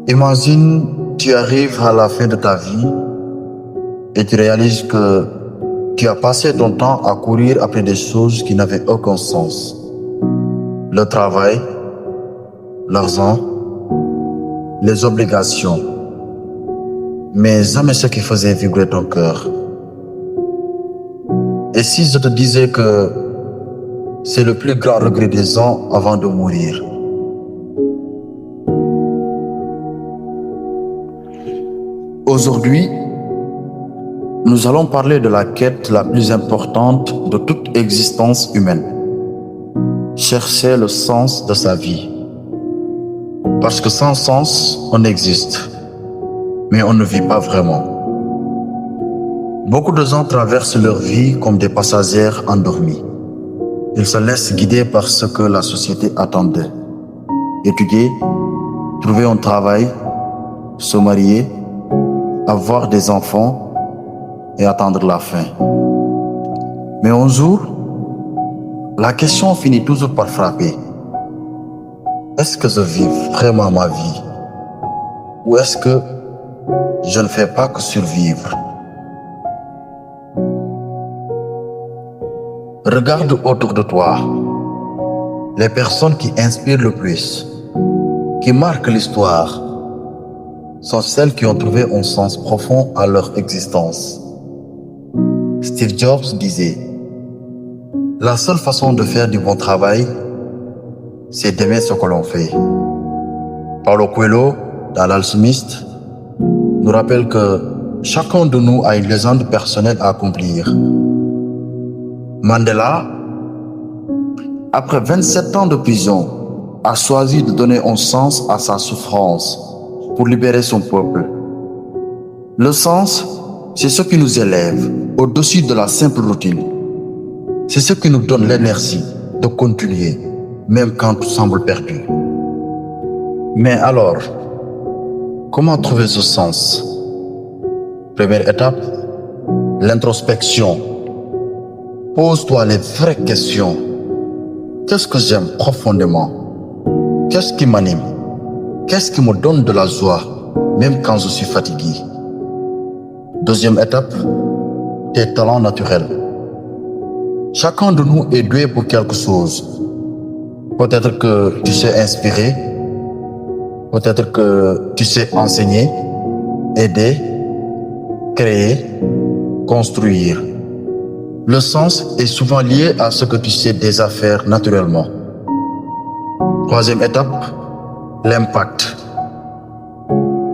Imagine, tu arrives à la fin de ta vie et tu réalises que tu as passé ton temps à courir après des choses qui n'avaient aucun sens. Le travail, l'argent, les obligations, mais jamais ce qui faisait vibrer ton cœur. Et si je te disais que c'est le plus grand regret des gens avant de mourir? Aujourd'hui, nous allons parler de la quête la plus importante de toute existence humaine. Chercher le sens de sa vie. Parce que sans sens, on existe, mais on ne vit pas vraiment. Beaucoup de gens traversent leur vie comme des passagers endormis. Ils se laissent guider par ce que la société attendait. Étudier, trouver un travail, se marier, avoir des enfants et attendre la fin. Mais un jour, la question finit toujours par frapper. Est-ce que je vis vraiment ma vie? Ou est-ce que je ne fais pas que survivre? Regarde autour de toi. Les personnes qui inspirent le plus, qui marquent l'histoire, sont celles qui ont trouvé un sens profond à leur existence. Steve Jobs disait: la seule façon de faire du bon travail, c'est d'aimer ce que l'on fait. Paulo Coelho, dans L'Alchimiste, nous rappelle que chacun de nous a une légende personnelle à accomplir. Mandela, après 27 ans de prison, a choisi de donner un sens à sa souffrance pour libérer son peuple. Le sens, c'est ce qui nous élève au-dessus de la simple routine. C'est ce qui nous donne l'énergie de continuer, même quand tout semble perdu. Mais alors, comment trouver ce sens? Première étape, l'introspection. Pose-toi les vraies questions. Qu'est-ce que j'aime profondément? Qu'est-ce qui m'anime? Qu'est-ce qui me donne de la joie, même quand je suis fatigué? Deuxième étape, tes talents naturels. Chacun de nous est doué pour quelque chose. Peut-être que tu sais inspirer, peut-être que tu sais enseigner, aider, créer, construire. Le sens est souvent lié à ce que tu sais déjà faire naturellement. Troisième étape, l'impact.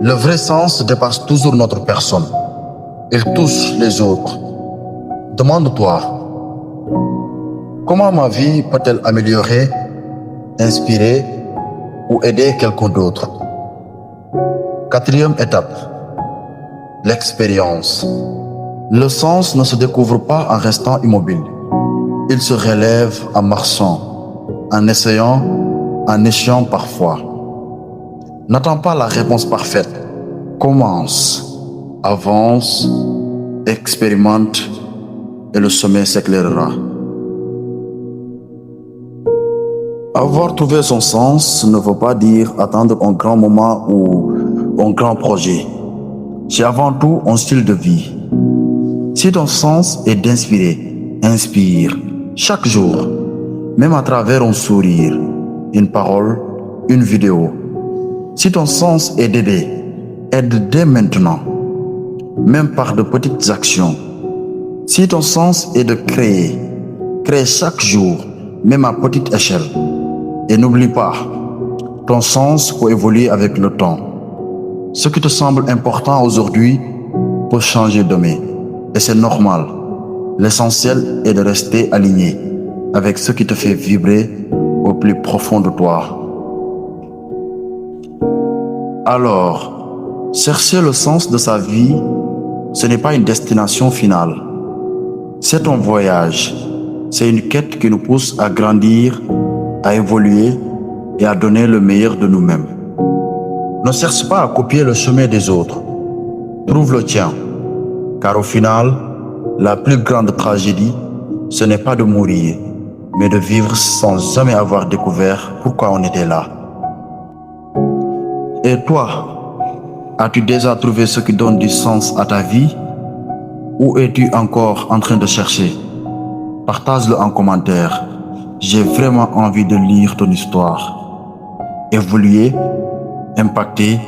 Le vrai sens dépasse toujours notre personne. Il touche les autres. Demande-toi, comment ma vie peut-elle améliorer, inspirer ou aider quelqu'un d'autre? Quatrième étape, l'expérience. Le sens ne se découvre pas en restant immobile. Il se relève en marchant, en essayant, en échouant parfois. N'attends pas la réponse parfaite. Commence, avance, expérimente et le chemin s'éclairera. Avoir trouvé son sens ne veut pas dire attendre un grand moment ou un grand projet. C'est avant tout un style de vie. Si ton sens est d'inspirer, inspire chaque jour, même à travers un sourire, une parole, une vidéo. Si ton sens est d'aider, aide dès maintenant, même par de petites actions. Si ton sens est de créer, crée chaque jour, même à petite échelle. Et n'oublie pas, ton sens peut évoluer avec le temps. Ce qui te semble important aujourd'hui peut changer demain. Et c'est normal. L'essentiel est de rester aligné avec ce qui te fait vibrer au plus profond de toi. Alors, chercher le sens de sa vie, ce n'est pas une destination finale. C'est un voyage. C'est une quête qui nous pousse à grandir, à évoluer et à donner le meilleur de nous-mêmes. Ne cherche pas à copier le chemin des autres. Trouve le tien. Car au final, la plus grande tragédie, ce n'est pas de mourir, mais de vivre sans jamais avoir découvert pourquoi on était là. Et toi, As-tu déjà trouvé ce qui donne du sens à ta vie? Ou es-tu encore en train de chercher? Partage-le en commentaire. J'ai vraiment envie de lire ton histoire. Évoluer, impacter,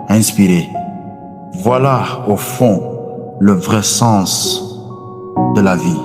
inspirer. Voilà au fond le vrai sens de la vie.